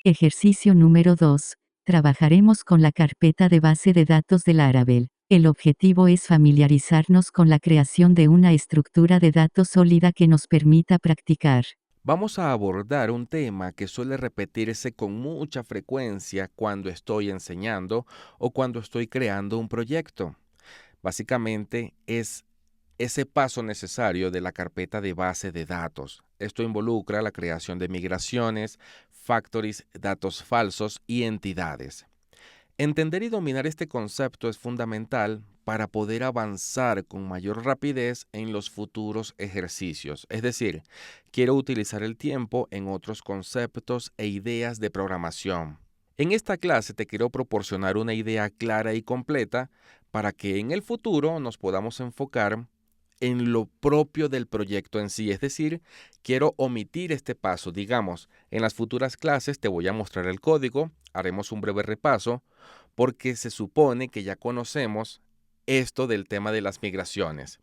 Ejercicio número 2. Trabajaremos con la carpeta de base de datos de Laravel. El objetivo es familiarizarnos con la creación de una estructura de datos sólida que nos permita practicar. Vamos a abordar un tema que suele repetirse con mucha frecuencia cuando estoy enseñando o cuando estoy creando un proyecto. Básicamente es ese paso necesario de la carpeta de base de datos. Esto involucra la creación de migraciones, factories, datos falsos y entidades. Entender y dominar este concepto es fundamental para poder avanzar con mayor rapidez en los futuros ejercicios. Es decir, quiero utilizar el tiempo en otros conceptos e ideas de programación. En esta clase te quiero proporcionar una idea clara y completa para que en el futuro nos podamos enfocar en lo propio del proyecto en sí. Es decir, quiero omitir este paso. Digamos, en las futuras clases te voy a mostrar el código, haremos un breve repaso, porque se supone que ya conocemos esto del tema de las migraciones.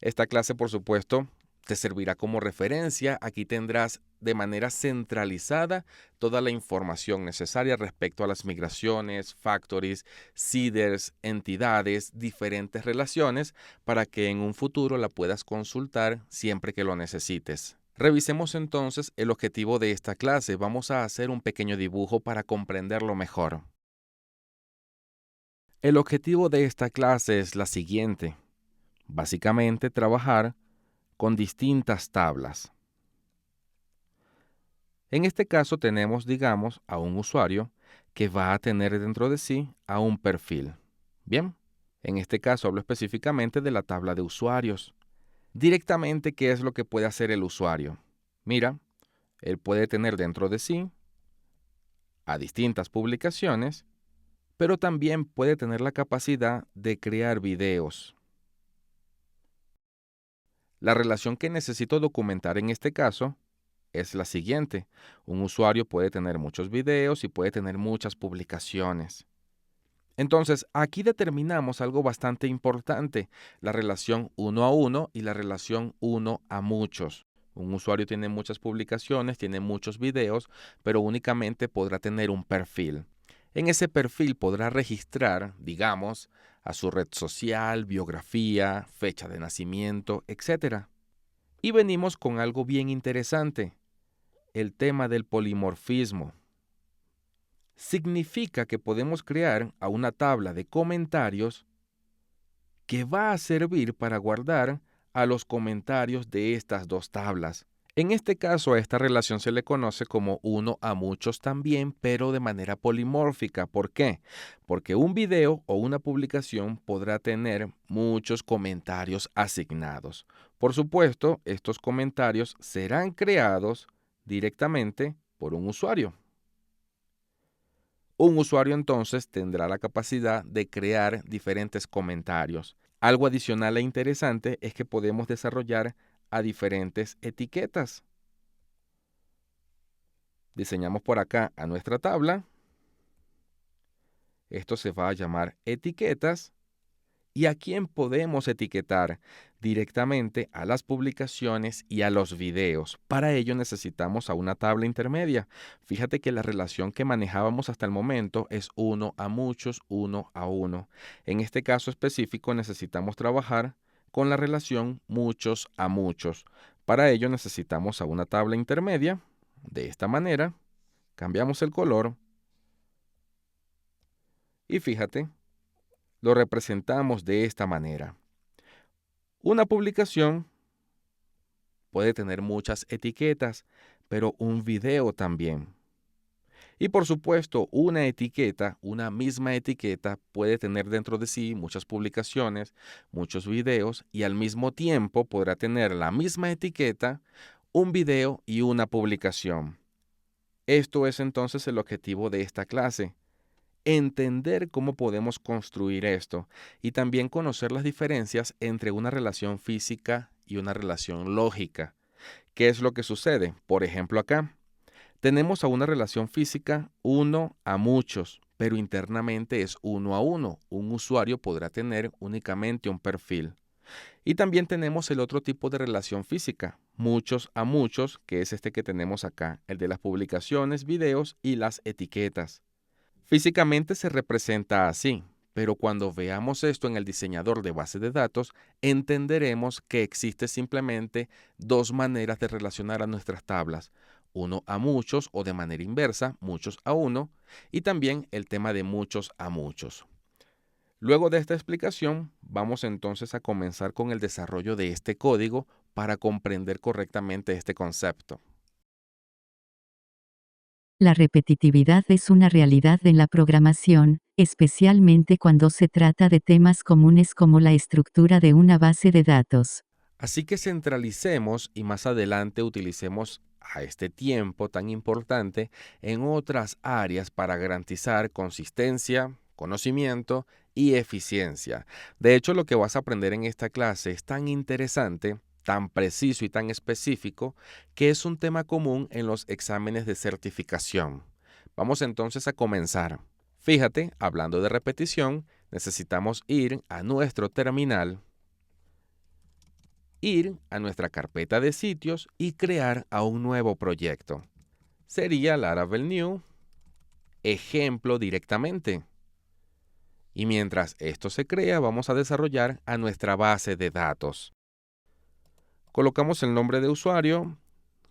Esta clase, por supuesto, te servirá como referencia. Aquí tendrás de manera centralizada toda la información necesaria respecto a las migraciones, factories, seeders, entidades, diferentes relaciones, para que en un futuro la puedas consultar siempre que lo necesites. Revisemos entonces el objetivo de esta clase. Vamos a hacer un pequeño dibujo para comprenderlo mejor. El objetivo de esta clase es la siguiente. Básicamente, trabajar con distintas tablas. En este caso tenemos, digamos, a un usuario que va a tener dentro de sí a un perfil. Bien, en este caso hablo específicamente de la tabla de usuarios. Directamente, ¿qué es lo que puede hacer el usuario? Mira, él puede tener dentro de sí a distintas publicaciones, pero también puede tener la capacidad de crear videos. La relación que necesito documentar en este caso es la siguiente. Un usuario puede tener muchos videos y puede tener muchas publicaciones. Entonces, aquí determinamos algo bastante importante, la relación uno a uno y la relación uno a muchos. Un usuario tiene muchas publicaciones, tiene muchos videos, pero únicamente podrá tener un perfil. En ese perfil podrá registrar, digamos, a su red social, biografía, fecha de nacimiento, etc. Y venimos con algo bien interesante, el tema del polimorfismo. Significa que podemos crear a una tabla de comentarios que va a servir para guardar a los comentarios de estas dos tablas. En este caso, a esta relación se le conoce como uno a muchos también, pero de manera polimórfica. ¿Por qué? Porque un video o una publicación podrá tener muchos comentarios asignados. Por supuesto, estos comentarios serán creados directamente por un usuario. Un usuario entonces tendrá la capacidad de crear diferentes comentarios. Algo adicional e interesante es que podemos desarrollar a diferentes etiquetas. Diseñamos por acá a nuestra tabla. Esto se va a llamar etiquetas. ¿Y a quién podemos etiquetar? Directamente a las publicaciones y a los videos. Para ello necesitamos a una tabla intermedia. Fíjate que la relación que manejábamos hasta el momento es uno a muchos, uno a uno. En este caso específico necesitamos trabajar con la relación muchos a muchos. Para ello necesitamos a una tabla intermedia. De esta manera, cambiamos el color y fíjate, lo representamos de esta manera. Una publicación puede tener muchas etiquetas, pero un video también. Y por supuesto, una etiqueta, una misma etiqueta, puede tener dentro de sí muchas publicaciones, muchos videos, y al mismo tiempo podrá tener la misma etiqueta, un video y una publicación. Esto es entonces el objetivo de esta clase. Entender cómo podemos construir esto y también conocer las diferencias entre una relación física y una relación lógica. ¿Qué es lo que sucede? Por ejemplo, acá tenemos a una relación física uno a muchos, pero internamente es uno a uno. Un usuario podrá tener únicamente un perfil. Y también tenemos el otro tipo de relación física, muchos a muchos, que es este que tenemos acá, el de las publicaciones, videos y las etiquetas. Físicamente se representa así, pero cuando veamos esto en el diseñador de base de datos, entenderemos que existe simplemente dos maneras de relacionar a nuestras tablas, uno a muchos o de manera inversa, muchos a uno, y también el tema de muchos a muchos. Luego de esta explicación, vamos entonces a comenzar con el desarrollo de este código para comprender correctamente este concepto. La repetitividad es una realidad en la programación, especialmente cuando se trata de temas comunes como la estructura de una base de datos. Así que centralicemos y más adelante utilicemos a este tiempo tan importante en otras áreas para garantizar consistencia, conocimiento y eficiencia. De hecho, lo que vas a aprender en esta clase es tan interesante, tan preciso y tan específico que es un tema común en los exámenes de certificación. Vamos entonces a comenzar. Fíjate, hablando de repetición, necesitamos ir a nuestro terminal, ir a nuestra carpeta de sitios y crear a un nuevo proyecto. Sería Laravel New, ejemplo directamente. Y mientras esto se crea, vamos a desarrollar a nuestra base de datos. Colocamos el nombre de usuario,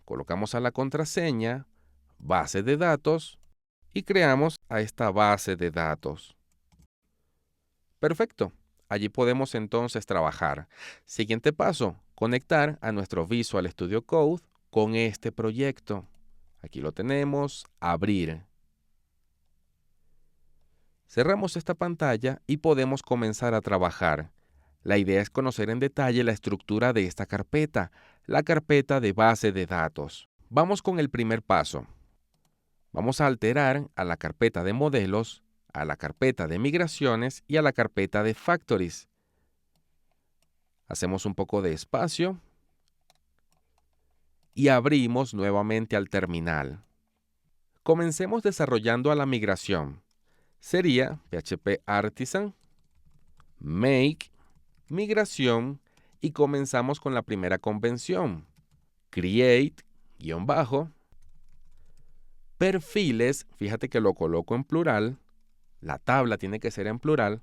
colocamos a la contraseña, base de datos y creamos a esta base de datos. Perfecto. Allí podemos entonces trabajar. Siguiente paso, conectar a nuestro Visual Studio Code con este proyecto. Aquí lo tenemos, abrir. Cerramos esta pantalla y podemos comenzar a trabajar. La idea es conocer en detalle la estructura de esta carpeta, la carpeta de base de datos. Vamos con el primer paso. Vamos a alterar a la carpeta de modelos, a la carpeta de migraciones y a la carpeta de factories. Hacemos un poco de espacio y abrimos nuevamente al terminal. Comencemos desarrollando a la migración. Sería PHP Artisan, make, migración y comenzamos con la primera convención. Create, guión bajo, perfiles, fíjate que lo coloco en plural, la tabla tiene que ser en plural,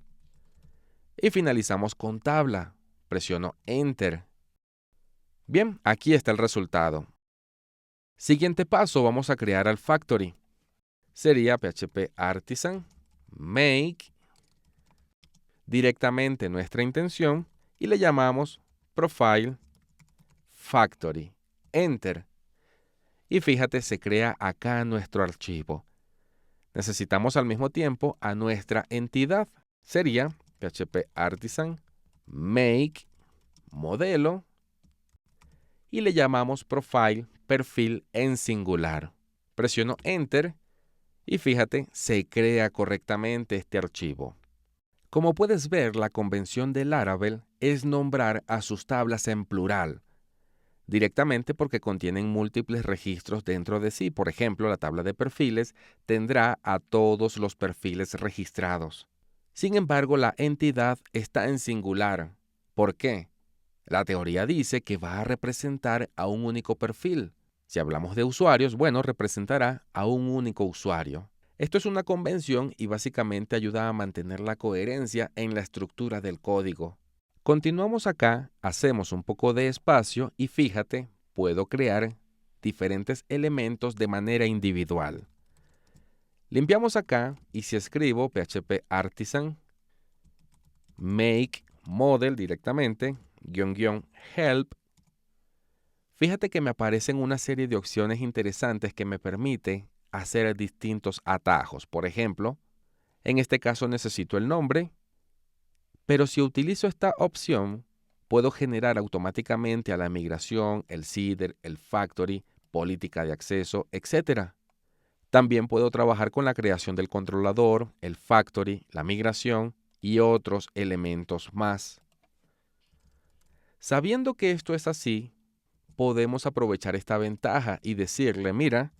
y finalizamos con tabla. Presiono Enter. Bien, aquí está el resultado. Siguiente paso, vamos a crear al factory. Sería PHP Artisan, make, directamente nuestra intención y le llamamos Profile Factory. Enter. Y fíjate, se crea acá nuestro archivo. Necesitamos al mismo tiempo a nuestra entidad. Sería PHP Artisan, make, modelo, y le llamamos Profile, perfil en singular. Presiono Enter y fíjate, se crea correctamente este archivo. Como puedes ver, la convención de Laravel es nombrar a sus tablas en plural, directamente porque contienen múltiples registros dentro de sí. Por ejemplo, la tabla de perfiles tendrá a todos los perfiles registrados. Sin embargo, la entidad está en singular. ¿Por qué? La teoría dice que va a representar a un único perfil. Si hablamos de usuarios, bueno, representará a un único usuario. Esto es una convención y básicamente ayuda a mantener la coherencia en la estructura del código. Continuamos acá, hacemos un poco de espacio y fíjate, puedo crear diferentes elementos de manera individual. Limpiamos acá y si escribo PHP Artisan, make, model directamente, help, fíjate que me aparecen una serie de opciones interesantes que me permite hacer distintos atajos. Por ejemplo, en este caso necesito el nombre, pero si utilizo esta opción, puedo generar automáticamente a la migración, el seeder, el factory, política de acceso, etc. También puedo trabajar con la creación del controlador, el factory, la migración y otros elementos más. Sabiendo que esto es así, podemos aprovechar esta ventaja y decirle, mira,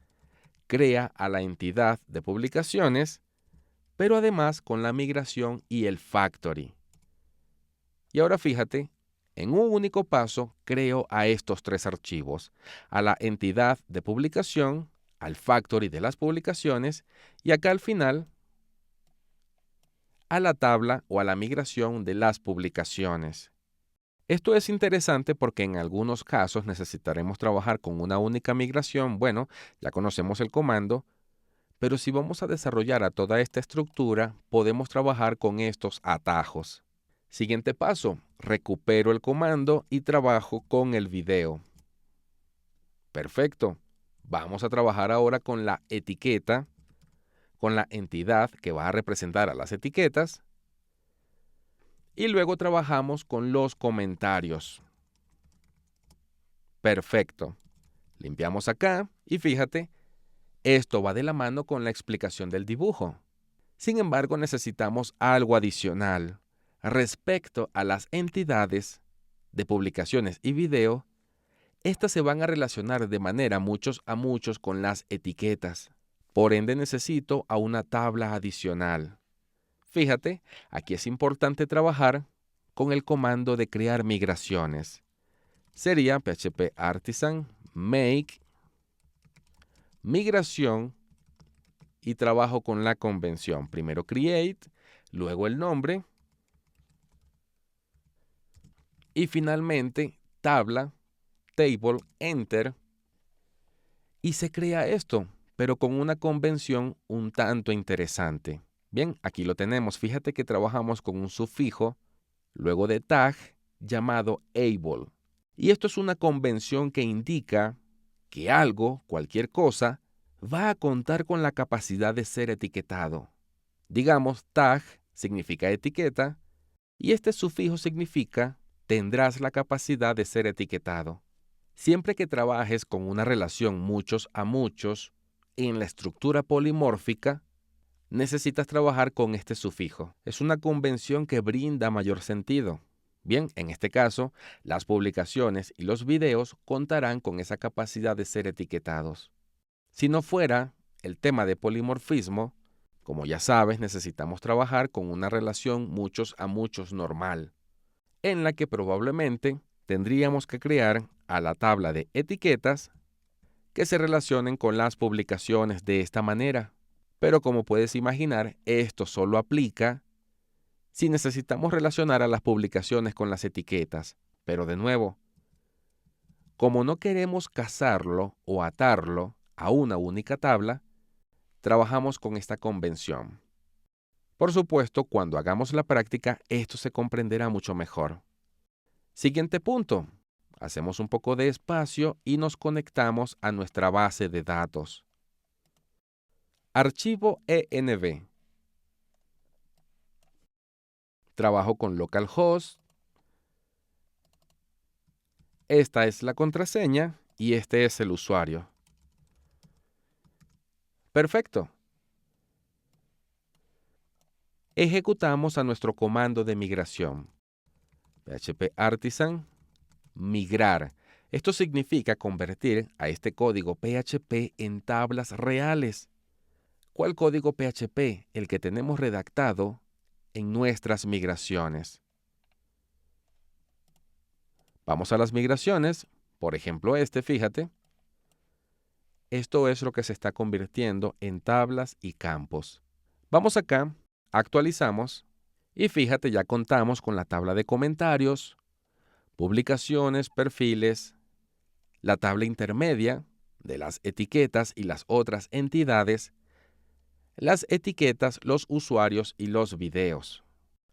crea a la entidad de publicaciones, pero además con la migración y el factory. Y ahora fíjate, En un único paso, creo a estos 3 archivos: a la entidad de publicación, al factory de las publicaciones y acá al final a la tabla o a la migración de las publicaciones. Esto es interesante porque en algunos casos necesitaremos trabajar con una única migración. Bueno, ya conocemos el comando, pero si vamos a desarrollar a toda esta estructura, podemos trabajar con estos atajos. Siguiente paso, recupero el comando y trabajo con el video. Perfecto. Vamos a trabajar ahora con la etiqueta, con la entidad que va a representar a las etiquetas. Y luego trabajamos con los comentarios. Perfecto. Limpiamos acá y fíjate, esto va de la mano con la explicación del dibujo. Sin embargo, necesitamos algo adicional. Respecto a las entidades de publicaciones y video, estas se van a relacionar de manera muchos a muchos con las etiquetas. Por ende, necesito a una tabla adicional. Fíjate, aquí es importante trabajar con el comando de crear migraciones. Sería PHP Artisan make migración y trabajo con la convención. Primero create, luego el nombre y finalmente tabla, table, enter y se crea esto, pero con una convención un tanto interesante. Bien, aquí lo tenemos. Fíjate que trabajamos con un sufijo luego de tag llamado able. Y esto es una convención que indica que algo, cualquier cosa, va a contar con la capacidad de ser etiquetado. Digamos, tag significa etiqueta y este sufijo significa tendrás la capacidad de ser etiquetado. Siempre que trabajes con una relación muchos a muchos en la estructura polimórfica, necesitas trabajar con este sufijo. Es una convención que brinda mayor sentido. Bien, en este caso, las publicaciones y los videos contarán con esa capacidad de ser etiquetados. Si no fuera el tema de polimorfismo, como ya sabes, necesitamos trabajar con una relación muchos a muchos normal, en la que probablemente tendríamos que crear a la tabla de etiquetas que se relacionen con las publicaciones de esta manera. Pero como puedes imaginar, esto solo aplica si necesitamos relacionar a las publicaciones con las etiquetas. Pero de nuevo, como no queremos casarlo o atarlo a una única tabla, trabajamos con esta convención. Por supuesto, cuando hagamos la práctica, esto se comprenderá mucho mejor. Siguiente punto. Hacemos un poco de espacio y nos conectamos a nuestra base de datos. Archivo env. Trabajo con localhost. Esta es la contraseña y este es el usuario. Perfecto. Ejecutamos a nuestro comando de migración. PHP Artisan migrar. Esto significa convertir a este código PHP en tablas reales. ¿Cuál código PHP? El que tenemos redactado en nuestras migraciones. Vamos a las migraciones. Por ejemplo, fíjate. Esto es lo que se está convirtiendo en tablas y campos. Vamos acá, actualizamos y fíjate, ya contamos con la tabla de comentarios, publicaciones, perfiles, la tabla intermedia de las etiquetas y las otras entidades, las etiquetas, los usuarios y los videos.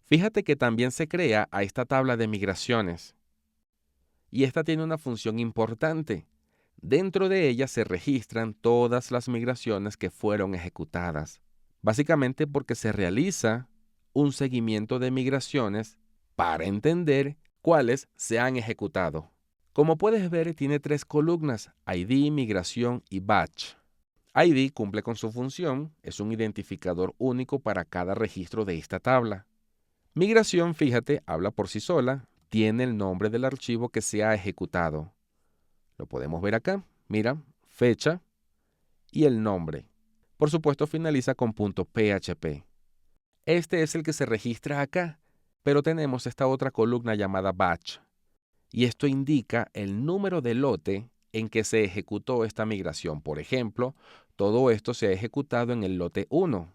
Fíjate que también se crea a esta tabla de migraciones y esta tiene una función importante. Dentro de ella se registran todas las migraciones que fueron ejecutadas, básicamente porque se realiza un seguimiento de migraciones para entender cuáles se han ejecutado. Como puedes ver, tiene 3 columnas: ID, migración y batch. ID cumple con su función, es un identificador único para cada registro de esta tabla. Migración, fíjate, habla por sí sola, tiene el nombre del archivo que se ha ejecutado. Lo podemos ver acá, mira, fecha y el nombre. Por supuesto, finaliza con .php. Este es el que se registra acá, pero tenemos esta otra columna llamada batch. y esto indica el número de lote en que se ejecutó esta migración. Por ejemplo, todo esto se ha ejecutado en el lote 1.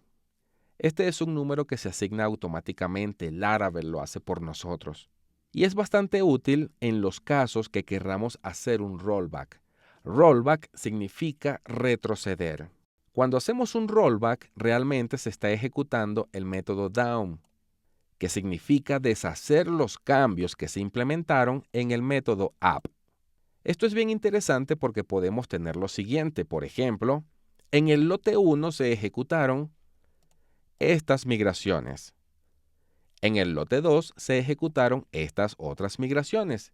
Este es un número que se asigna automáticamente, Laravel lo hace por nosotros. Y es bastante útil en los casos que querramos hacer un rollback. Rollback significa retroceder. Cuando hacemos un rollback, realmente se está ejecutando el método down, que significa deshacer los cambios que se implementaron en el método up. Esto es bien interesante porque podemos tener lo siguiente. Por ejemplo, en el lote 1 se ejecutaron estas migraciones. En el lote 2 se ejecutaron estas otras migraciones.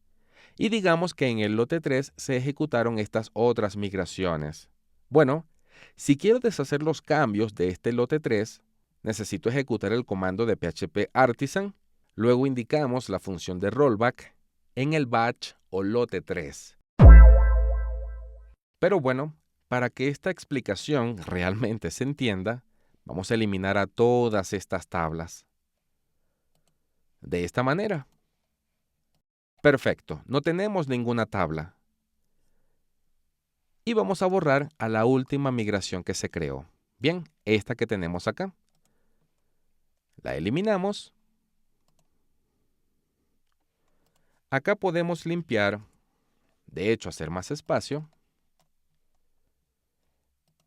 Y digamos que en el lote 3 se ejecutaron estas otras migraciones. Bueno, si quiero deshacer los cambios de este lote 3, necesito ejecutar el comando de PHP Artisan. Luego indicamos la función de rollback en el batch o lote 3. Pero bueno, para que esta explicación realmente se entienda, vamos a eliminar a todas estas tablas. De esta manera. Perfecto, no tenemos ninguna tabla. Y vamos a borrar a la última migración que se creó. Bien, esta que tenemos acá. La eliminamos. Acá podemos limpiar, de hecho hacer más espacio.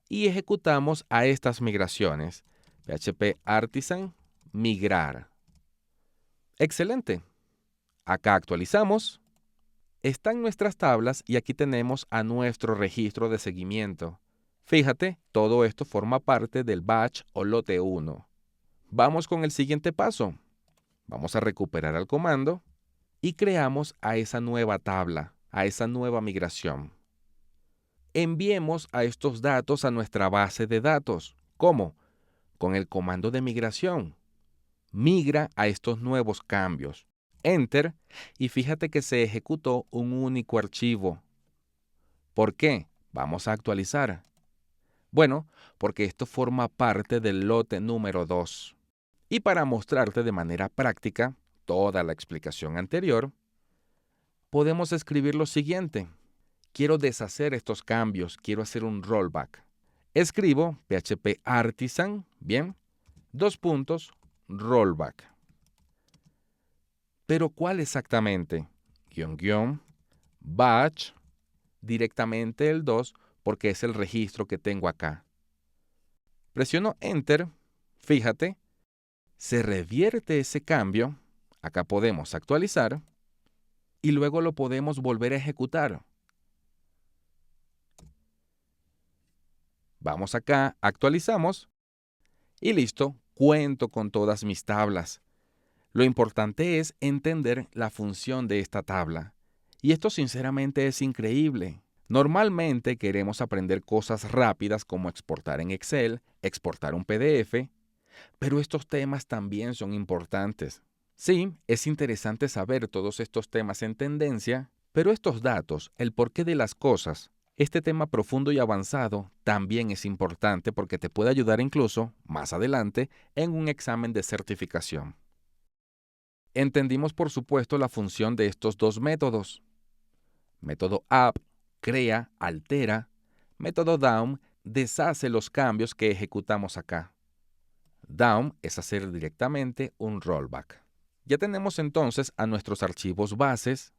Y ejecutamos a estas migraciones. PHP Artisan, migrar. Excelente. Acá actualizamos. Están nuestras tablas y aquí tenemos a nuestro registro de seguimiento. Fíjate, todo esto forma parte del batch o lote 1. Vamos con el siguiente paso. Vamos a recuperar el comando y creamos a esa nueva tabla, a esa nueva migración. Enviemos a estos datos a nuestra base de datos. ¿Cómo? Con el comando de migración. Migra a estos nuevos cambios. Enter, y fíjate que se ejecutó un único archivo. ¿Por qué? Vamos a actualizar. Bueno, porque esto forma parte del lote número 2. Y para mostrarte de manera práctica toda la explicación anterior, podemos escribir lo siguiente. Quiero deshacer estos cambios, quiero hacer un rollback. Escribo PHP Artisan, bien, rollback. Pero ¿cuál exactamente? Batch, directamente el 2, porque es el registro que tengo acá. Presiono Enter, fíjate, se revierte ese cambio, acá podemos actualizar, y luego lo podemos volver a ejecutar. Vamos acá, actualizamos, y listo, cuento con todas mis tablas. Lo importante es entender la función de esta tabla. Y esto sinceramente es increíble. Normalmente queremos aprender cosas rápidas como exportar en Excel, exportar un PDF, pero estos temas también son importantes. Sí, es interesante saber todos estos temas en tendencia, pero estos datos, el porqué de las cosas, este tema profundo y avanzado también es importante porque te puede ayudar incluso, más adelante, en un examen de certificación. Entendimos, por supuesto, la función de estos dos métodos. Método up, crea, altera. Método down, deshace los cambios que ejecutamos acá. Down es hacer directamente un rollback. Ya tenemos entonces a nuestros archivos bases.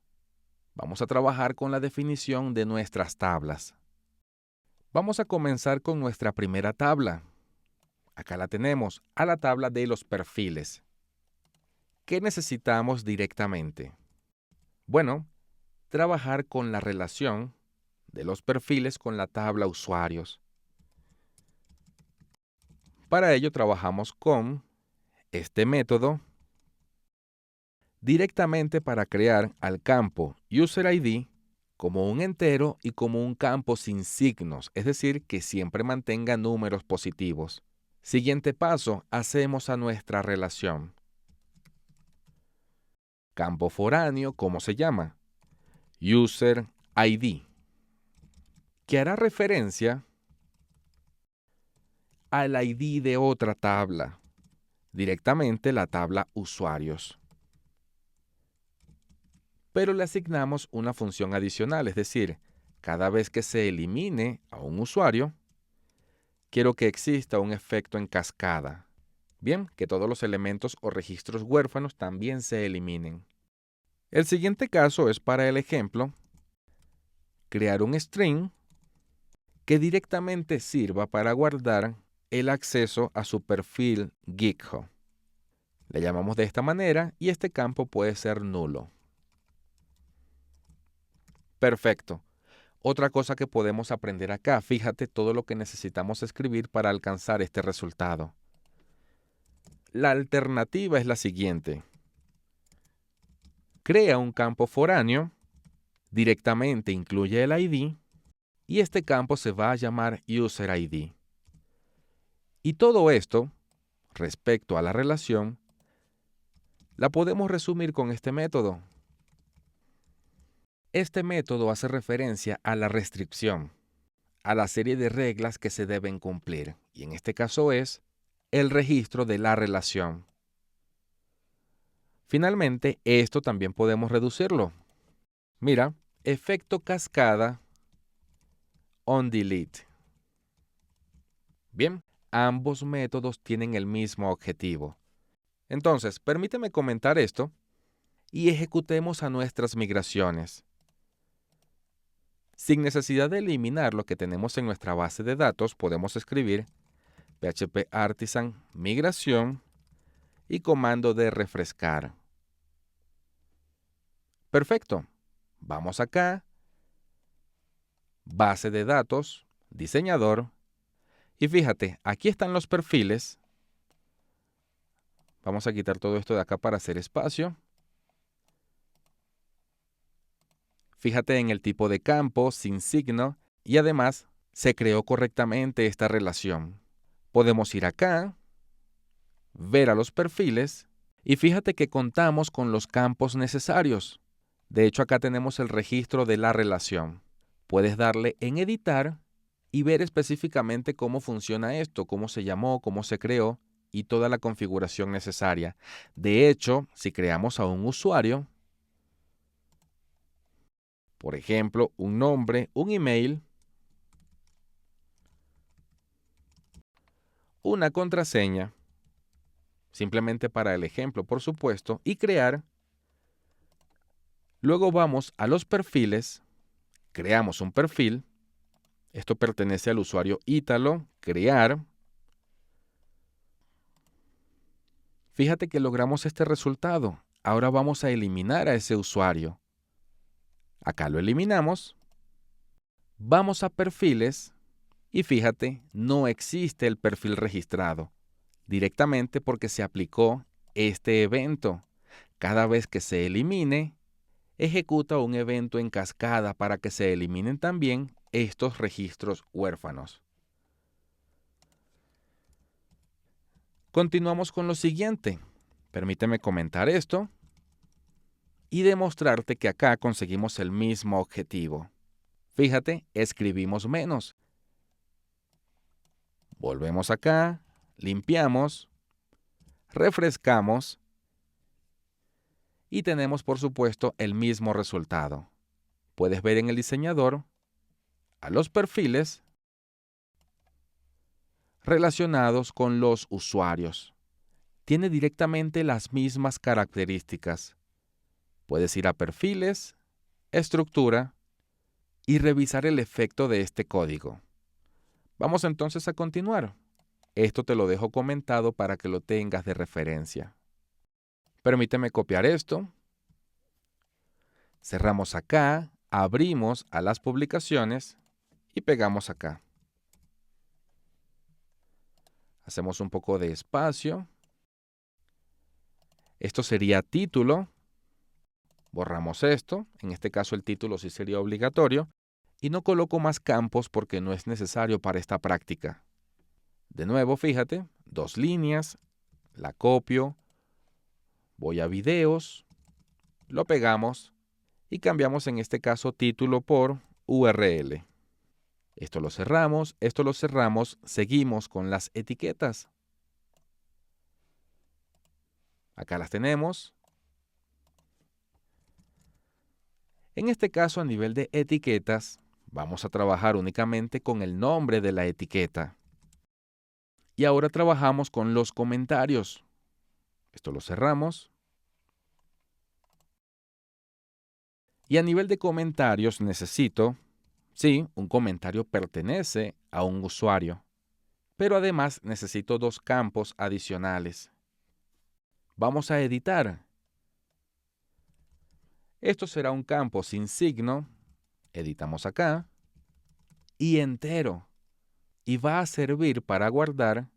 Vamos a trabajar con la definición de nuestras tablas. Vamos a comenzar con nuestra primera tabla. Acá la tenemos, a la tabla de los perfiles. ¿Qué necesitamos directamente? Bueno, trabajar con la relación de los perfiles con la tabla usuarios. Para ello trabajamos con este método directamente para crear al campo UserID como un entero y como un campo sin signos, es decir, que siempre mantenga números positivos. Siguiente paso, hacemos a nuestra relación. Campo foráneo, ¿cómo se llama? UserID, que hará referencia al ID de otra tabla, directamente la tabla usuarios. pero le asignamos una función adicional, es decir, cada vez que se elimine a un usuario, quiero que exista un efecto en cascada. Bien, que todos los elementos o registros huérfanos también se eliminen. El siguiente caso es para el ejemplo, crear un string que directamente sirva para guardar el acceso a su perfil GitHub. Le llamamos de esta manera y este campo puede ser nulo. Perfecto. Otra cosa que podemos aprender acá, fíjate todo lo que necesitamos escribir para alcanzar este resultado. La alternativa es la siguiente. Crea un campo foráneo, directamente incluye el ID y este campo se va a llamar User ID. Y todo esto, respecto a la relación, la podemos resumir con este método. Este método hace referencia a la restricción, a la serie de reglas que se deben cumplir, y en este caso es el registro de la relación. Finalmente, esto también podemos reducirlo. Mira, efecto cascada onDelete. Bien, ambos métodos tienen el mismo objetivo. Entonces, permíteme comentar esto y ejecutemos a nuestras migraciones. Sin necesidad de eliminar lo que tenemos en nuestra base de datos, podemos escribir PHP Artisan migración y comando de refrescar. Perfecto. Vamos acá, base de datos, diseñador, y fíjate, aquí están los perfiles. Vamos a quitar todo esto de acá para hacer espacio. Fíjate en el tipo de campo, sin signo, y además se creó correctamente esta relación. Podemos ir acá, ver a los perfiles, y fíjate que contamos con los campos necesarios. De hecho, acá tenemos el registro de la relación. Puedes darle en editar y ver específicamente cómo funciona esto, cómo se llamó, cómo se creó y toda la configuración necesaria. De hecho, si creamos a un usuario, por ejemplo, un nombre, un email, una contraseña, simplemente para el ejemplo, por supuesto, y crear. Luego vamos a los perfiles, creamos un perfil, esto pertenece al usuario Ítalo, crear. Fíjate que logramos este resultado. Ahora vamos a eliminar a ese usuario. Acá lo eliminamos. Vamos a perfiles y fíjate, no existe el perfil registrado, directamente porque se aplicó este evento. Cada vez que se elimine, ejecuta un evento en cascada para que se eliminen también estos registros huérfanos. Continuamos con lo siguiente. Permíteme comentar esto y demostrarte que acá conseguimos el mismo objetivo. Fíjate, escribimos menos. Volvemos acá, limpiamos, refrescamos y tenemos, por supuesto, el mismo resultado. Puedes ver en el diseñador a los perfiles relacionados con los usuarios. Tiene directamente las mismas características. Puedes ir a perfiles, estructura y revisar el efecto de este código. Vamos entonces a continuar. Esto te lo dejo comentado para que lo tengas de referencia. Permíteme copiar esto. Cerramos acá, abrimos a las publicaciones y pegamos acá. Hacemos un poco de espacio. Esto sería título. Borramos esto. En este caso el título sí sería obligatorio. Y no coloco más campos porque no es necesario para esta práctica. De nuevo, fíjate, 2 líneas. La copio. Voy a videos. Lo pegamos. Y cambiamos en este caso título por URL. Esto lo cerramos, seguimos con las etiquetas. Acá las tenemos. En este caso, a nivel de etiquetas, vamos a trabajar únicamente con el nombre de la etiqueta. Y ahora trabajamos con los comentarios. Esto lo cerramos. Y a nivel de comentarios necesito, sí, un comentario pertenece a un usuario, pero además necesito dos campos adicionales. Vamos a editar. Esto será un campo sin signo, editamos acá, y entero, y va a servir para guardar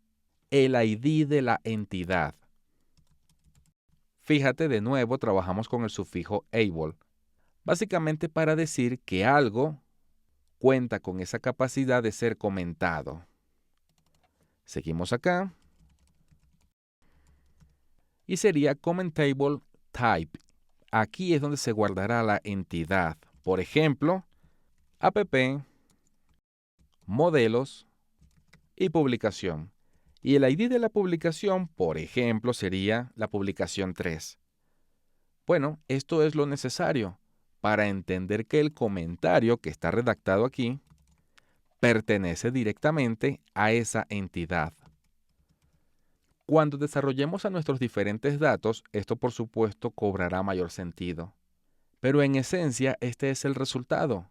el ID de la entidad. Fíjate, de nuevo trabajamos con el sufijo able, básicamente para decir que algo cuenta con esa capacidad de ser comentado. Seguimos acá. Y sería commentable type. Aquí es donde se guardará la entidad. Por ejemplo, app, modelos y publicación. Y el ID de la publicación, por ejemplo, sería la publicación 3. Bueno, esto es lo necesario para entender que el comentario que está redactado aquí pertenece directamente a esa entidad. Cuando desarrollemos a nuestros diferentes datos, esto por supuesto cobrará mayor sentido. Pero en esencia, este es el resultado.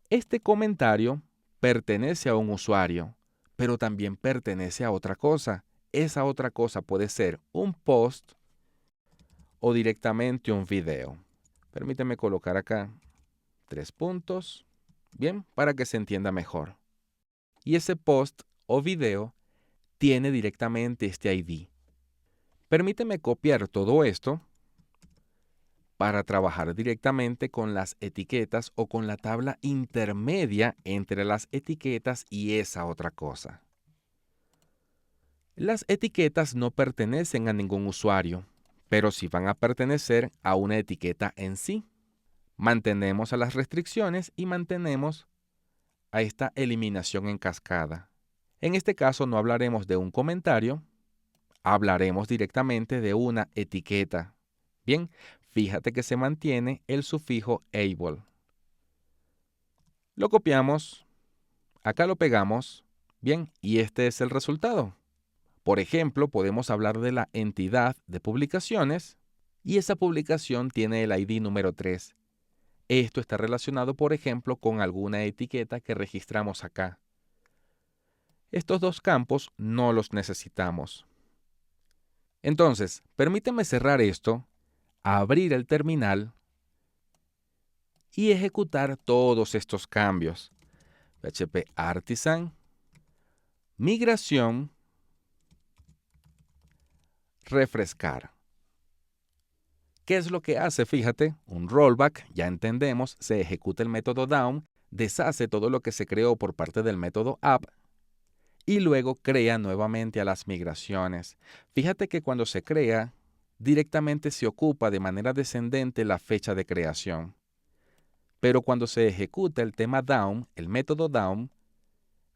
Este comentario pertenece a un usuario, pero también pertenece a otra cosa. Esa otra cosa puede ser un post o directamente un video. Permíteme colocar acá 3 puntos, bien, para que se entienda mejor. Y ese post o video tiene directamente este ID. Permíteme copiar todo esto para trabajar directamente con las etiquetas o con la tabla intermedia entre las etiquetas y esa otra cosa. Las etiquetas no pertenecen a ningún usuario, pero sí van a pertenecer a una etiqueta en sí. Mantenemos a las restricciones y mantenemos a esta eliminación en cascada. En este caso no hablaremos de un comentario, hablaremos directamente de una etiqueta. Bien, fíjate que se mantiene el sufijo able. Lo copiamos, acá lo pegamos, bien, y este es el resultado. Por ejemplo, podemos hablar de la entidad de publicaciones y esa publicación tiene el ID número 3. Esto está relacionado, por ejemplo, con alguna etiqueta que registramos acá. Estos dos campos no los necesitamos. Entonces, permíteme cerrar esto, abrir el terminal y ejecutar todos estos cambios. PHP Artisan, migración, refrescar. ¿Qué es lo que hace? Fíjate, un rollback, ya entendemos, se ejecuta el método down, deshace todo lo que se creó por parte del método up y luego crea nuevamente a las migraciones. Fíjate que cuando se crea, directamente se ocupa de manera descendente la fecha de creación. Pero cuando se ejecuta el tema down, el método down,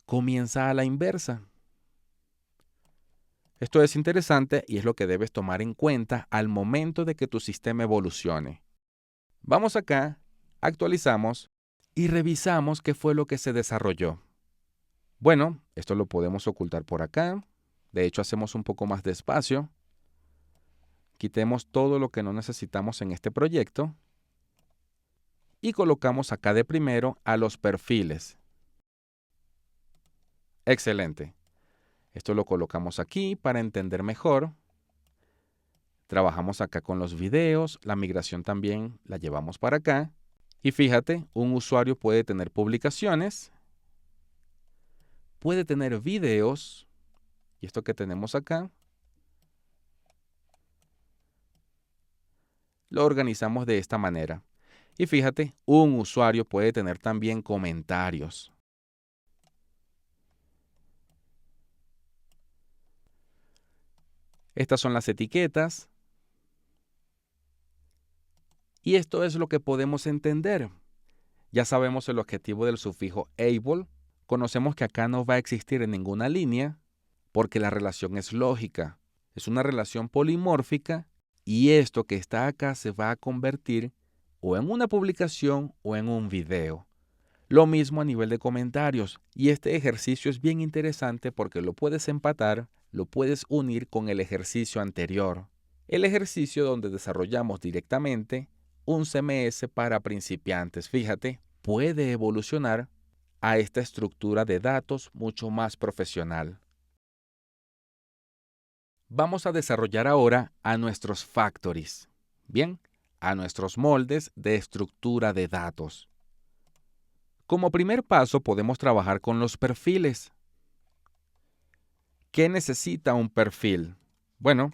comienza a la inversa. Esto es interesante y es lo que debes tomar en cuenta al momento de que tu sistema evolucione. Vamos acá, actualizamos y revisamos qué fue lo que se desarrolló. Bueno, esto lo podemos ocultar por acá. De hecho, hacemos un poco más de espacio. Quitemos todo lo que no necesitamos en este proyecto. Y colocamos acá de primero a los perfiles. Excelente. Esto lo colocamos aquí para entender mejor. Trabajamos acá con los videos. La migración también la llevamos para acá. Y fíjate, un usuario puede tener publicaciones, puede tener videos, y esto que tenemos acá, lo organizamos de esta manera. Y fíjate, un usuario puede tener también comentarios. Estas son las etiquetas. Y esto es lo que podemos entender. Ya sabemos el objetivo del sufijo able. Conocemos que acá no va a existir en ninguna línea porque la relación es lógica. Es una relación polimórfica y esto que está acá se va a convertir o en una publicación o en un video. Lo mismo a nivel de comentarios, y este ejercicio es bien interesante porque lo puedes empatar, lo puedes unir con el ejercicio anterior. El ejercicio donde desarrollamos directamente un CMS para principiantes. Fíjate, puede evolucionar a esta estructura de datos mucho más profesional. Vamos a desarrollar ahora a nuestros factories. Bien, a nuestros moldes de estructura de datos. Como primer paso podemos trabajar con los perfiles. ¿Qué necesita un perfil? Bueno,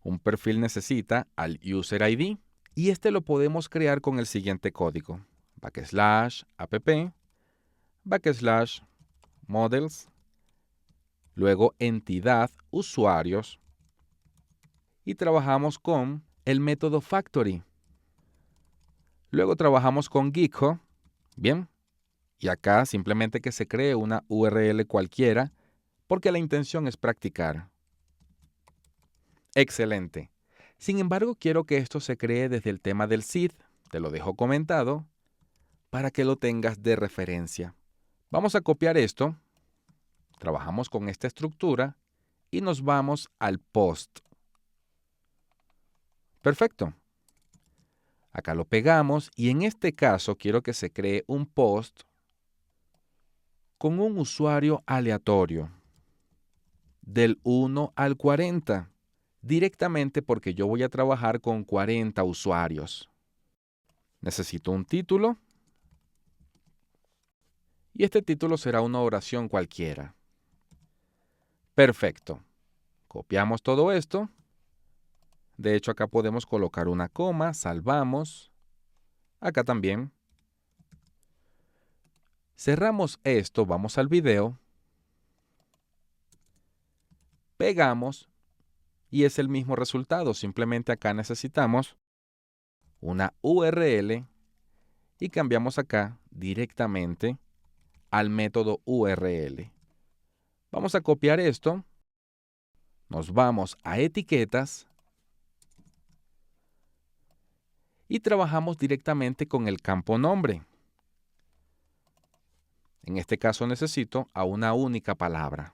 un perfil necesita al user ID y este lo podemos crear con el siguiente código: /app, /models, luego entidad usuarios y trabajamos con el método factory. Luego trabajamos con Geeko, bien, y acá simplemente que se cree una URL cualquiera porque la intención es practicar. Excelente. Sin embargo, quiero que esto se cree desde el tema del SID, te lo dejo comentado, para que lo tengas de referencia. Vamos a copiar esto, trabajamos con esta estructura y nos vamos al post. Perfecto. Acá lo pegamos y en este caso quiero que se cree un post con un usuario aleatorio del 1 al 40, directamente porque yo voy a trabajar con 40 usuarios. Necesito un título y este título será una oración cualquiera. Perfecto. Copiamos todo esto. De hecho, acá podemos colocar una coma, salvamos. Acá también. Cerramos esto, vamos al video. Pegamos y es el mismo resultado. Simplemente acá necesitamos una URL y cambiamos acá directamente al método URL. Vamos a copiar esto. Nos vamos a etiquetas y trabajamos directamente con el campo nombre. En este caso necesito a una única palabra.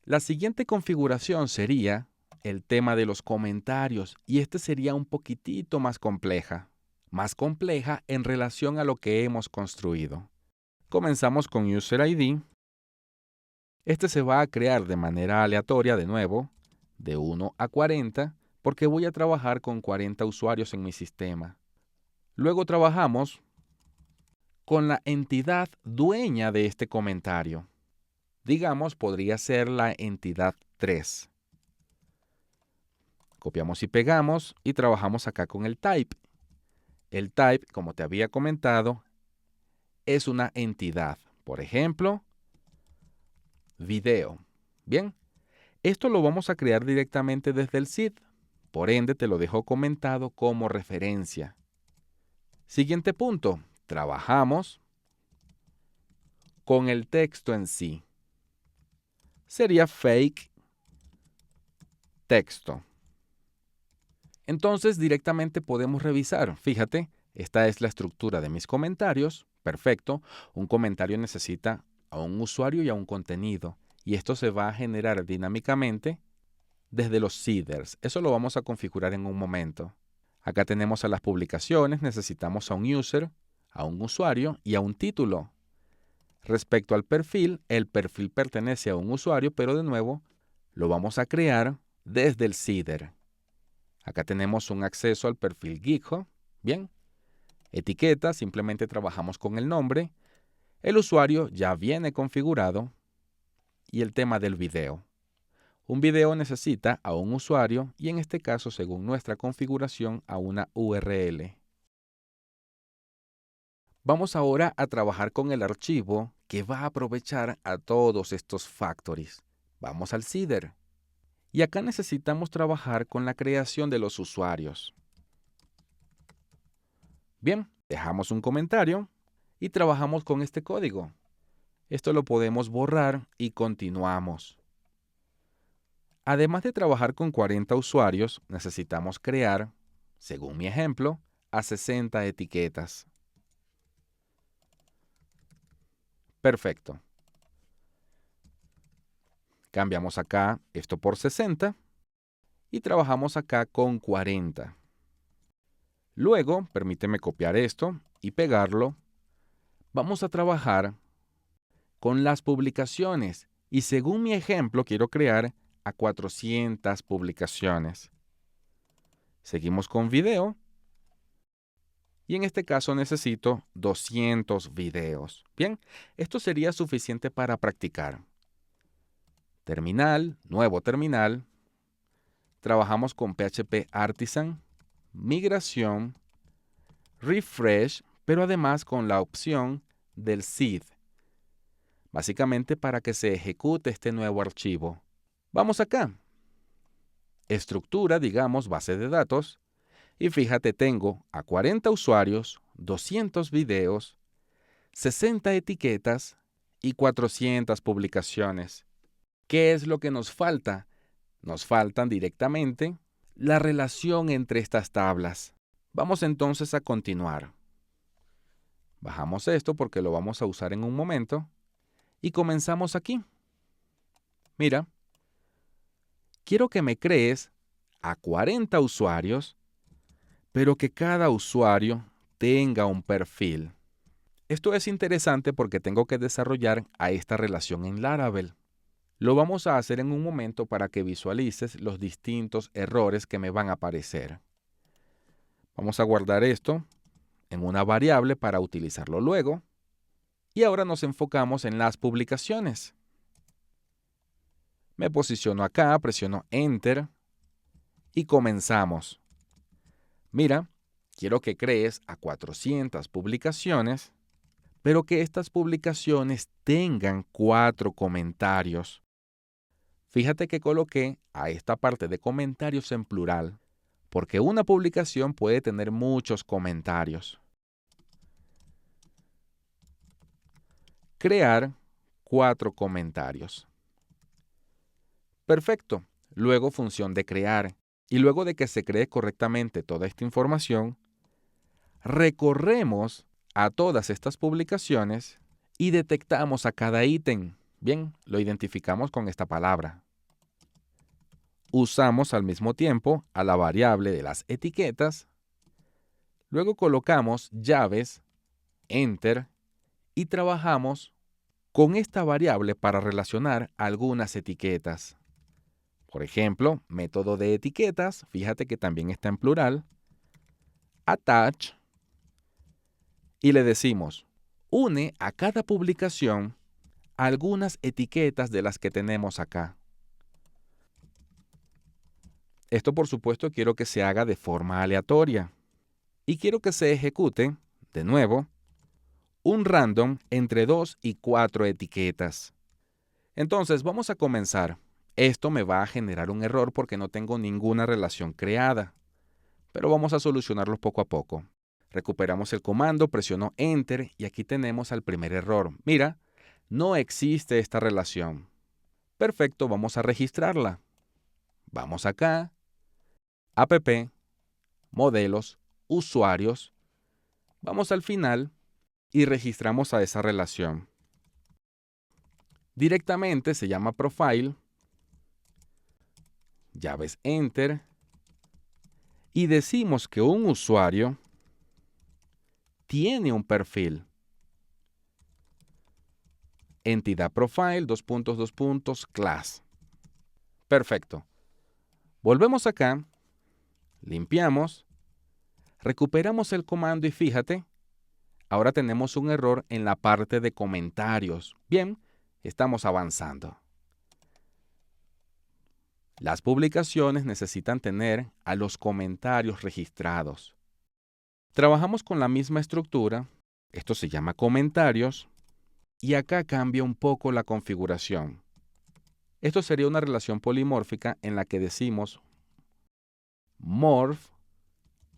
La siguiente configuración sería el tema de los comentarios y este sería un poquitito más compleja en relación a lo que hemos construido. Comenzamos con User ID. Este se va a crear de manera aleatoria de nuevo, de 1 a 40, porque voy a trabajar con 40 usuarios en mi sistema. Luego trabajamos con la entidad dueña de este comentario. Digamos, podría ser la entidad 3. Copiamos y pegamos y trabajamos acá con el type. El type, como te había comentado, es una entidad. Por ejemplo, video. Bien, esto lo vamos a crear directamente desde el SID. Por ende, te lo dejo comentado como referencia. Siguiente punto. Trabajamos con el texto en sí. Sería fake texto. Entonces directamente podemos revisar. Fíjate, esta es la estructura de mis comentarios. Perfecto. Un comentario necesita a un usuario y a un contenido. Y esto se va a generar dinámicamente desde los seeders. Eso lo vamos a configurar en un momento. Acá tenemos a las publicaciones. Necesitamos a un user, a un usuario y a un título. Respecto al perfil, el perfil pertenece a un usuario, pero de nuevo lo vamos a crear desde el seeder. Acá tenemos un acceso al perfil Geeko. Bien. Etiqueta, simplemente trabajamos con el nombre. El usuario ya viene configurado. Y el tema del video. Un video necesita a un usuario y en este caso, según nuestra configuración, a una URL. Vamos ahora a trabajar con el archivo que va a aprovechar a todos estos factories. Vamos al seeder. Y acá necesitamos trabajar con la creación de los usuarios. Bien, dejamos un comentario y trabajamos con este código. Esto lo podemos borrar y continuamos. Además de trabajar con 40 usuarios, necesitamos crear, según mi ejemplo, a 60 etiquetas. Perfecto. Cambiamos acá esto por 60 y trabajamos acá con 40. Luego, permíteme copiar esto y pegarlo. Vamos a trabajar con las publicaciones y según mi ejemplo quiero crear a 400 publicaciones. Seguimos con video y en este caso necesito 200 videos. Bien, esto sería suficiente para practicar. Terminal, nuevo terminal. Trabajamos con PHP Artisan, migración, refresh, pero además con la opción del seed. Básicamente para que se ejecute este nuevo archivo. Vamos acá. Estructura, digamos, base de datos. Y fíjate, tengo a 40 usuarios, 200 videos, 60 etiquetas y 400 publicaciones. ¿Qué es lo que nos falta? Nos faltan directamente la relación entre estas tablas. Vamos entonces a continuar. Bajamos esto porque lo vamos a usar en un momento. Y comenzamos aquí. Mira, quiero que me crees a 40 usuarios, pero que cada usuario tenga un perfil. Esto es interesante porque tengo que desarrollar a esta relación en Laravel. Lo vamos a hacer en un momento para que visualices los distintos errores que me van a aparecer. Vamos a guardar esto en una variable para utilizarlo luego. Y ahora nos enfocamos en las publicaciones. Me posiciono acá, presiono Enter y comenzamos. Mira, quiero que crees a 400 publicaciones, pero que estas publicaciones tengan 4 comentarios. Fíjate que coloqué a esta parte de comentarios en plural, porque una publicación puede tener muchos comentarios. Crear 4 comentarios. Perfecto. Luego función de crear. Y luego de que se cree correctamente toda esta información, recorremos a todas estas publicaciones y detectamos a cada ítem. Bien, lo identificamos con esta palabra. Usamos al mismo tiempo a la variable de las etiquetas. Luego colocamos llaves, Enter, y trabajamos con esta variable para relacionar algunas etiquetas. Por ejemplo, método de etiquetas, fíjate que también está en plural, attach, y le decimos, une a cada publicación algunas etiquetas de las que tenemos acá. Esto, por supuesto, quiero que se haga de forma aleatoria. Y quiero que se ejecute, de nuevo, un random entre 2 y 4 etiquetas. Entonces, vamos a comenzar. Esto me va a generar un error porque no tengo ninguna relación creada. Pero vamos a solucionarlo poco a poco. Recuperamos el comando, presiono Enter y aquí tenemos al primer error. Mira, no existe esta relación. Perfecto, vamos a registrarla. Vamos acá, app, modelos, usuarios. Vamos al final y registramos a esa relación. Directamente se llama Profile. Llaves Enter. Y decimos que un usuario tiene un perfil. Entidad Profile, class. Perfecto. Volvemos acá, limpiamos, recuperamos el comando y fíjate, ahora tenemos un error en la parte de comentarios. Bien, estamos avanzando. Las publicaciones necesitan tener a los comentarios registrados. Trabajamos con la misma estructura, esto se llama comentarios, y acá cambia un poco la configuración. Esto sería una relación polimórfica en la que decimos morph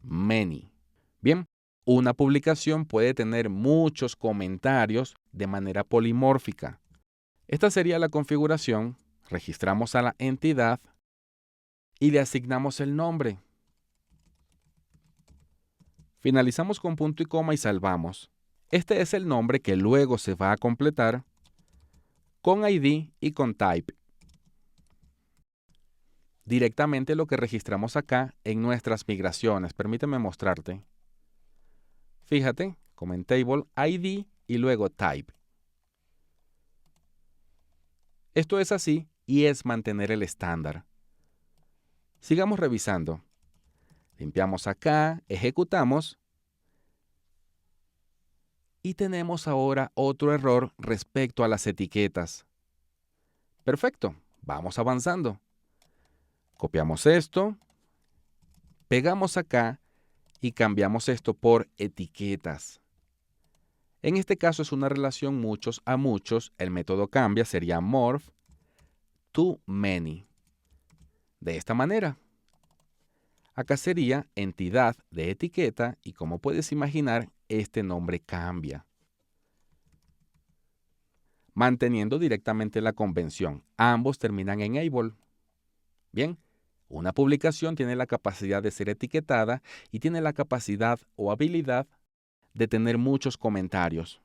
many. Bien, una publicación puede tener muchos comentarios de manera polimórfica. Esta sería la configuración. Registramos a la entidad y le asignamos el nombre. Finalizamos con punto y coma y salvamos. Este es el nombre que luego se va a completar con ID y con type. Directamente lo que registramos acá en nuestras migraciones. Permíteme mostrarte. Fíjate, comment table, ID y luego type. Esto es así y es mantener el estándar. Sigamos revisando. Limpiamos acá, ejecutamos y tenemos ahora otro error respecto a las etiquetas. Perfecto, vamos avanzando. Copiamos esto, pegamos acá y cambiamos esto por etiquetas. En este caso es una relación muchos a muchos. El método cambia, sería morph to many. De esta manera. Acá sería entidad de etiqueta y como puedes imaginar, este nombre cambia. Manteniendo directamente la convención. Ambos terminan en able. Bien, una publicación tiene la capacidad de ser etiquetada y tiene la capacidad o habilidad de tener muchos comentarios.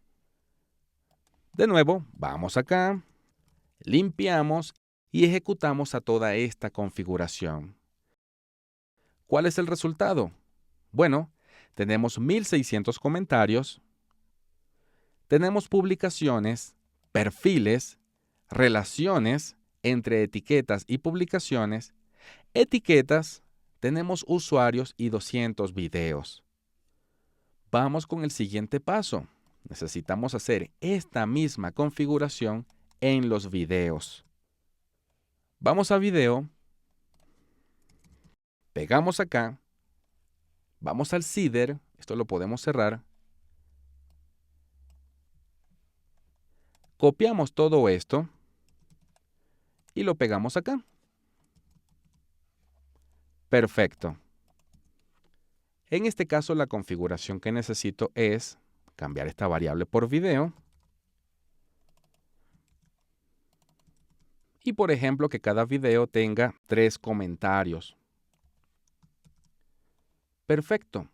De nuevo, vamos acá, limpiamos y ejecutamos a toda esta configuración. ¿Cuál es el resultado? Bueno, tenemos 1600 comentarios, tenemos publicaciones, perfiles, relaciones entre etiquetas y publicaciones, etiquetas, tenemos usuarios y 200 videos. Vamos con el siguiente paso. Necesitamos hacer esta misma configuración en los videos. Vamos a video, pegamos acá, vamos al seeder, esto lo podemos cerrar, copiamos todo esto y lo pegamos acá. Perfecto. En este caso la configuración que necesito es cambiar esta variable por video y por ejemplo que cada video tenga 3 comentarios. Perfecto.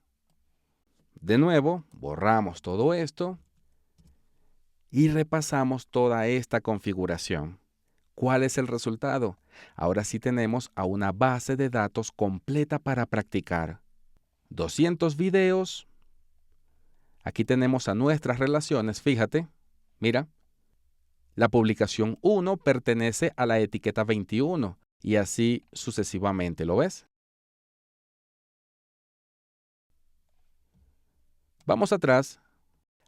De nuevo, borramos todo esto y repasamos toda esta configuración. ¿Cuál es el resultado? Ahora sí tenemos a una base de datos completa para practicar. 200 videos. Aquí tenemos a nuestras relaciones, fíjate, mira. La publicación 1 pertenece a la etiqueta 21 y así sucesivamente, ¿lo ves? Vamos atrás.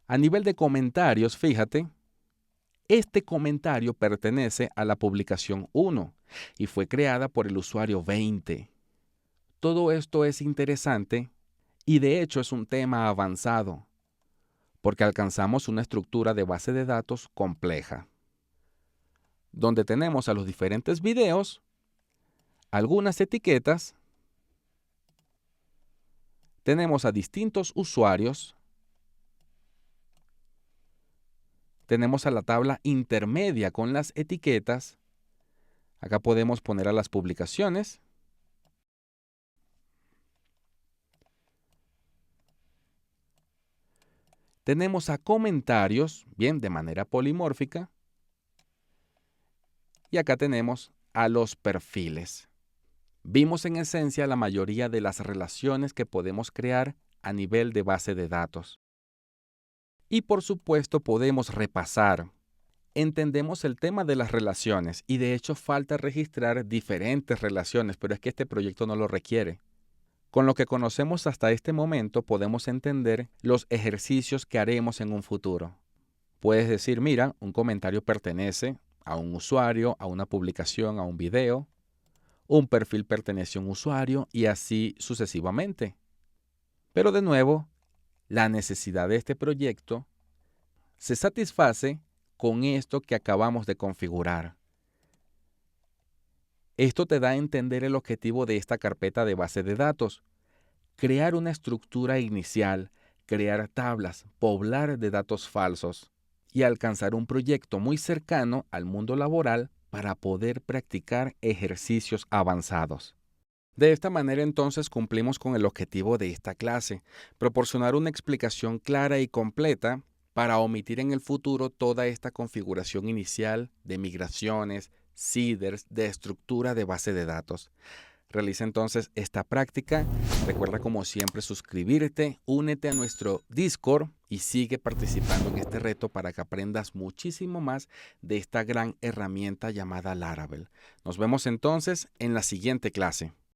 A nivel de comentarios, fíjate, este comentario pertenece a la publicación 1 y fue creada por el usuario 20. Todo esto es interesante y de hecho es un tema avanzado, porque alcanzamos una estructura de base de datos compleja, donde tenemos a los diferentes videos, algunas etiquetas, tenemos a distintos usuarios, tenemos a la tabla intermedia con las etiquetas, acá podemos poner a las publicaciones, tenemos a comentarios, bien, de manera polimórfica, y acá tenemos a los perfiles. Vimos en esencia la mayoría de las relaciones que podemos crear a nivel de base de datos. Y por supuesto podemos repasar. Entendemos el tema de las relaciones y de hecho falta registrar diferentes relaciones, pero es que este proyecto no lo requiere. Con lo que conocemos hasta este momento podemos entender los ejercicios que haremos en un futuro. Puedes decir, mira, un comentario pertenece a un usuario, a una publicación, a un video. Un perfil pertenece a un usuario y así sucesivamente. Pero de nuevo, la necesidad de este proyecto se satisface con esto que acabamos de configurar. Esto te da a entender el objetivo de esta carpeta de base de datos. Crear una estructura inicial, crear tablas, poblar de datos falsos y alcanzar un proyecto muy cercano al mundo laboral para poder practicar ejercicios avanzados. De esta manera entonces cumplimos con el objetivo de esta clase, proporcionar una explicación clara y completa para omitir en el futuro toda esta configuración inicial de migraciones, seeders, de estructura de base de datos. Realiza entonces esta práctica. Recuerda como siempre suscribirte, únete a nuestro Discord y sigue participando en este reto para que aprendas muchísimo más de esta gran herramienta llamada Laravel. Nos vemos entonces en la siguiente clase.